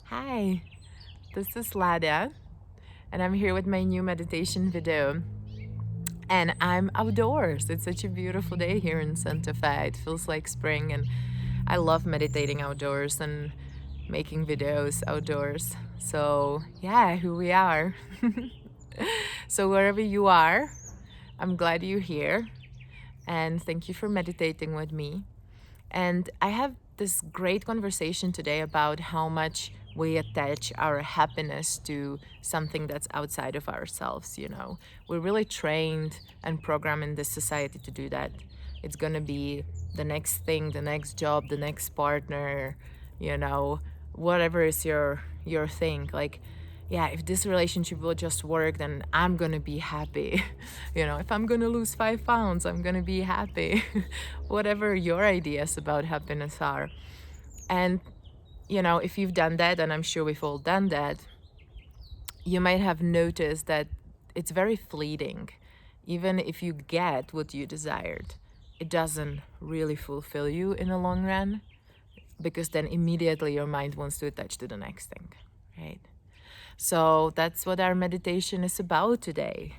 Hi, this is Lada, and I'm here with my new meditation video. And I'm outdoors. It's such a beautiful day here in Santa Fe. It feels like spring, and I love meditating outdoors and making videos outdoors. So, yeah, here we are. So, wherever you are, I'm glad you're here, and thank you for meditating with me. And I have this great conversation today about how much we attach our happiness to something that's outside of ourselves. We're really trained and programmed in this society to do that. It's going to be the next thing, the next job, the next partner, you know, whatever is your thing. Like, yeah, if this relationship will just work, then I'm gonna be happy. If I'm gonna lose 5 pounds, I'm gonna be happy. Whatever your ideas about happiness are. And, if you've done that, and I'm sure we've all done that, you might have noticed that it's very fleeting. Even if you get what you desired, it doesn't really fulfill you in the long run, because then immediately your mind wants to attach to the next thing, right? So that's what our meditation is about today,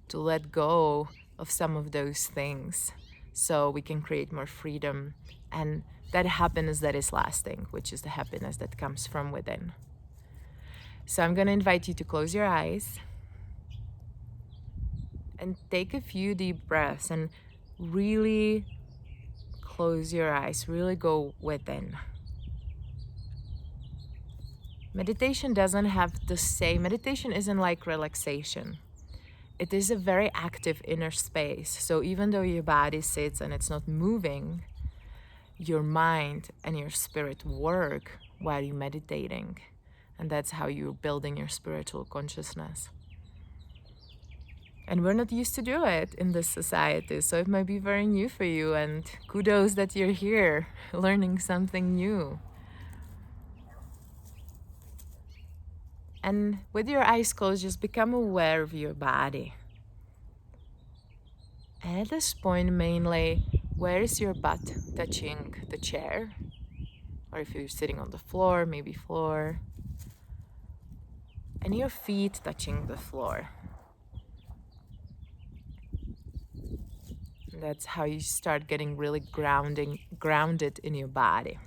to let go of some of those things so we can create more freedom and that happiness that is lasting, which is the happiness that comes from within. So I'm going to invite you to close your eyes and take a few deep breaths and really close your eyes, really go within. Meditation isn't like relaxation. It is a very active inner space. So even though your body sits and it's not moving, your mind and your spirit work while you're meditating. And that's how you're building your spiritual consciousness. And we're not used to do it in this society, so it might be very new for you, and kudos that you're here learning something new. And with your eyes closed, just become aware of your body. And at this point, mainly, where is your butt touching the chair? Or if you're sitting on the floor, maybe floor. And your feet touching the floor. And that's how you start getting really grounded in your body.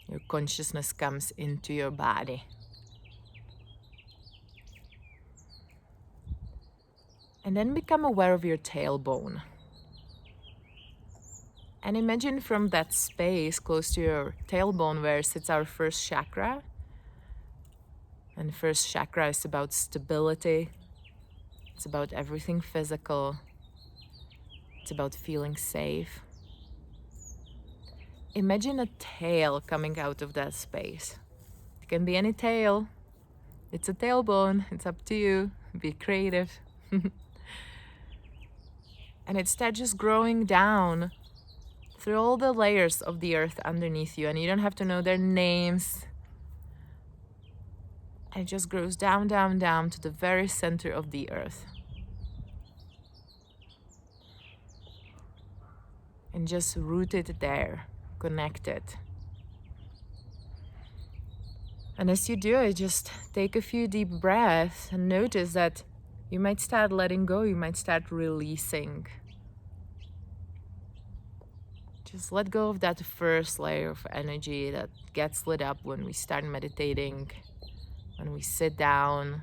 Your consciousness comes into your body. And then become aware of your tailbone. And imagine from that space close to your tailbone where sits our first chakra. And first chakra is about stability. It's about everything physical. It's about feeling safe. Imagine a tail coming out of that space. It can be any tail. It's a tailbone. It's up to you. Be creative. And it starts just growing down through all the layers of the earth underneath you. And you don't have to know their names. And it just grows down, down, down to the very center of the earth. And just rooted there, connected. And as you do it, just take a few deep breaths and notice that you might start letting go, you might start releasing. Just let go of that first layer of energy that gets lit up when we start meditating, when we sit down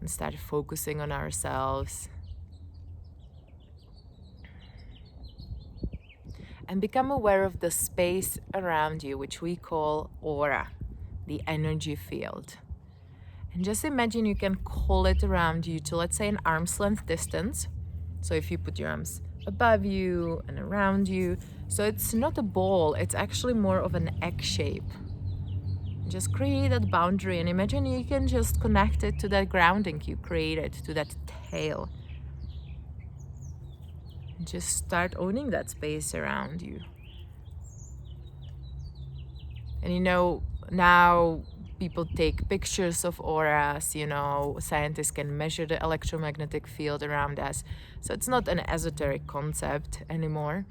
and start focusing on ourselves. And become aware of the space around you, which we call aura, the energy field. And just imagine you can call it around you to, let's say, an arm's length distance. So if you put your arms above you and around you, so it's not a ball, it's actually more of an egg shape. Just create that boundary and imagine you can just connect it to that grounding you created, to that tail. Just start owning that space around you. And now people take pictures of auras, scientists can measure the electromagnetic field around us. So it's not an esoteric concept anymore.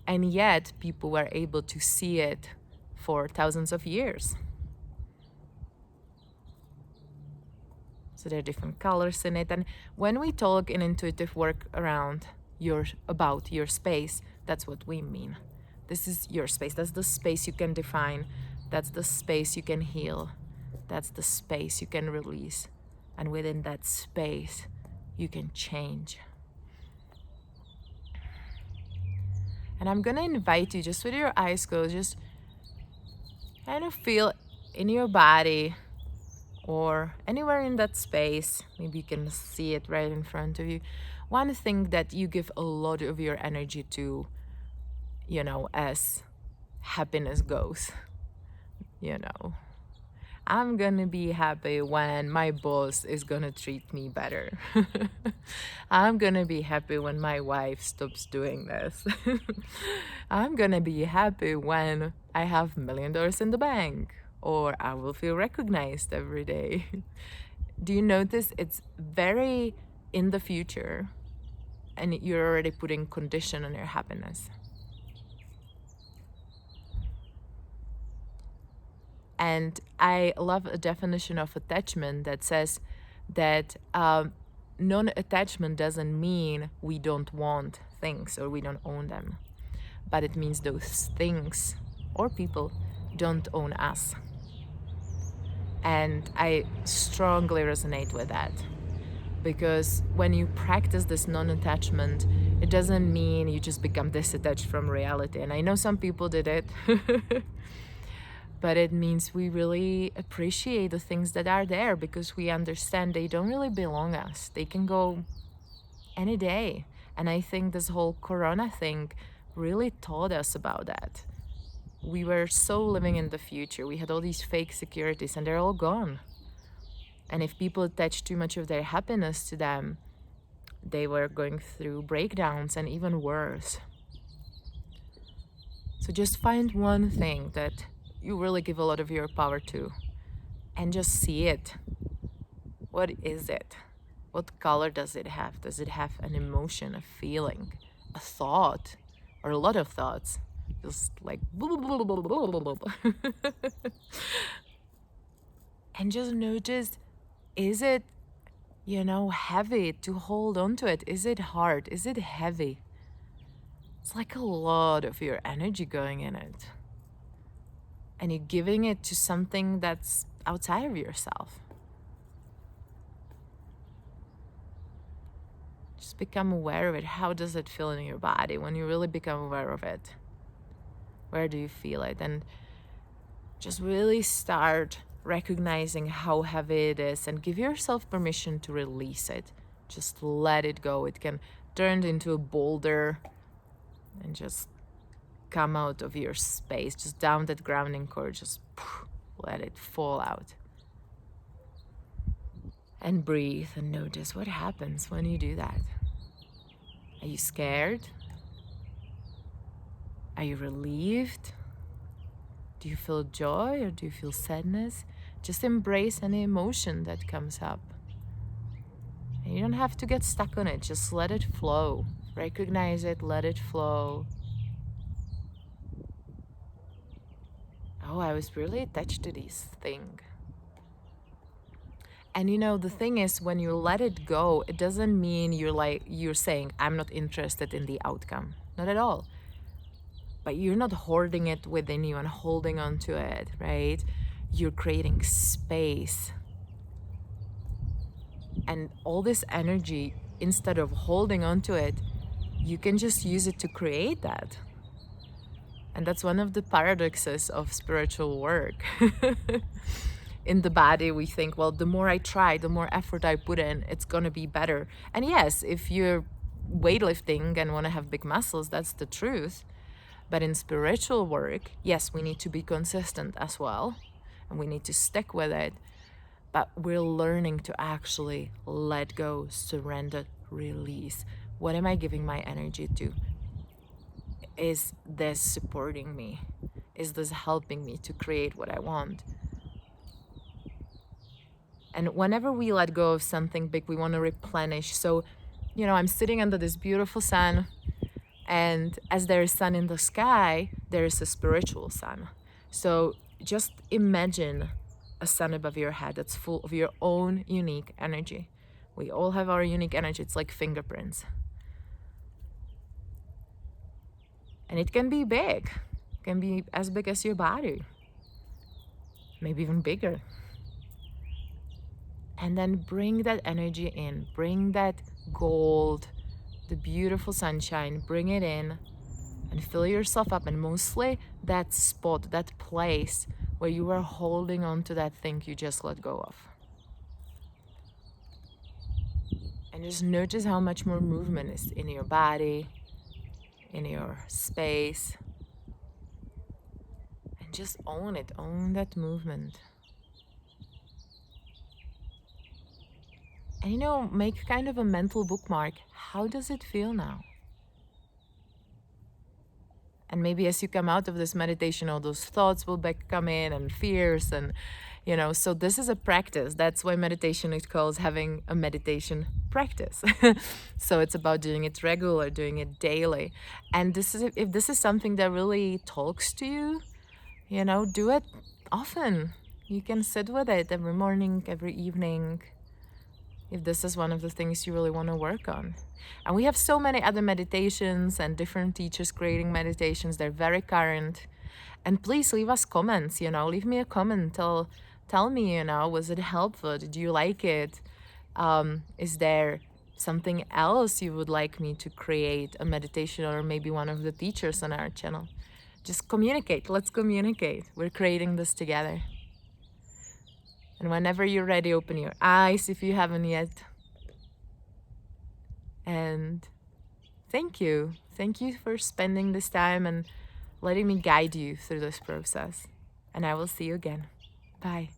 And yet people were able to see it for thousands of years. So there are different colors in it. And when we talk in intuitive work about your space, that's what we mean. This is your space. That's the space you can define. That's the space you can heal. That's the space you can release. And within that space, you can change. And I'm gonna invite you, just with your eyes closed, just kind of feel in your body or anywhere in that space, maybe you can see it right in front of you, one thing that you give a lot of your energy to, as happiness goes. I'm gonna be happy when my boss is gonna treat me better. I'm gonna be happy when my wife stops doing this. I'm gonna be happy when I have $1 million in the bank, or I will feel recognized every day. Do you notice it's very in the future, and you're already putting condition on your happiness? And I love a definition of attachment that says that non-attachment doesn't mean we don't want things or we don't own them, but it means those things or people don't own us. And I strongly resonate with that, because when you practice this non-attachment, it doesn't mean you just become disattached from reality. And I know some people did it. But it means we really appreciate the things that are there, because we understand they don't really belong us. They can go any day. And I think this whole Corona thing really taught us about that. We were so living in the future. We had all these fake securities and they're all gone. And if people attached too much of their happiness to them, they were going through breakdowns and even worse. So just find one thing that you really give a lot of your power to, and just see it. What is it? What color does it have? Does it have an emotion, a feeling, a thought, or a lot of thoughts? Just like and just notice, is it, heavy to hold on to it? Is it hard? Is it heavy? It's like a lot of your energy going in it. And you're giving it to something that's outside of yourself. Just become aware of it. How does it feel in your body when you really become aware of it? Where do you feel it? And just really start recognizing how heavy it is and give yourself permission to release it. Just let it go. It can turn into a boulder and just come out of your space, just down that grounding cord, just let it fall out. And breathe and notice what happens when you do that. Are you scared? Are you relieved? Do you feel joy or do you feel sadness? Just embrace any emotion that comes up. And you don't have to get stuck on it, just let it flow. Recognize it, let it flow. Oh, I was really attached to this thing. And the thing is, when you let it go, it doesn't mean you're saying, I'm not interested in the outcome. Not at all. But you're not hoarding it within you and holding on to it, right? You're creating space. And all this energy, instead of holding on to it, you can just use it to create that. And that's one of the paradoxes of spiritual work. In the body, we think, well, the more I try, the more effort I put in, it's going to be better. And yes, if you're weightlifting and want to have big muscles, that's the truth. But in spiritual work, yes, we need to be consistent as well. And we need to stick with it. But we're learning to actually let go, surrender, release. What am I giving my energy to? Is this supporting me? Is this helping me to create what I want? And whenever we let go of something big, we want to replenish. So, I'm sitting under this beautiful sun, and as there is sun in the sky, there is a spiritual sun. So just imagine a sun above your head that's full of your own unique energy. We all have our unique energy. It's like fingerprints. And it can be big. It can be as big as your body. Maybe even bigger. And then bring that energy in. Bring that gold, the beautiful sunshine, bring it in and fill yourself up. And mostly that spot, that place where you were holding on to that thing you just let go of. And just notice how much more movement is in your body, in your space. And just own it, own that movement. And make kind of a mental bookmark. How does it feel now? And maybe as you come out of this meditation, all those thoughts will come in, and fears, and so this is a practice. That's why meditation is called having a meditation practice. So it's about doing it regular, doing it daily. And if this is something that really talks to you, do it often. You can sit with it every morning, every evening, if this is one of the things you really want to work on. And we have so many other meditations and different teachers creating meditations. They're very current. And please leave us comments, leave me a comment. Tell me, was it helpful? Did you like it? Is there something else you would like me to create, a meditation, or maybe one of the teachers on our channel? Just communicate. Let's communicate. We're creating this together. And whenever you're ready, open your eyes if you haven't yet. And thank you. Thank you for spending this time and letting me guide you through this process. And I will see you again. Bye.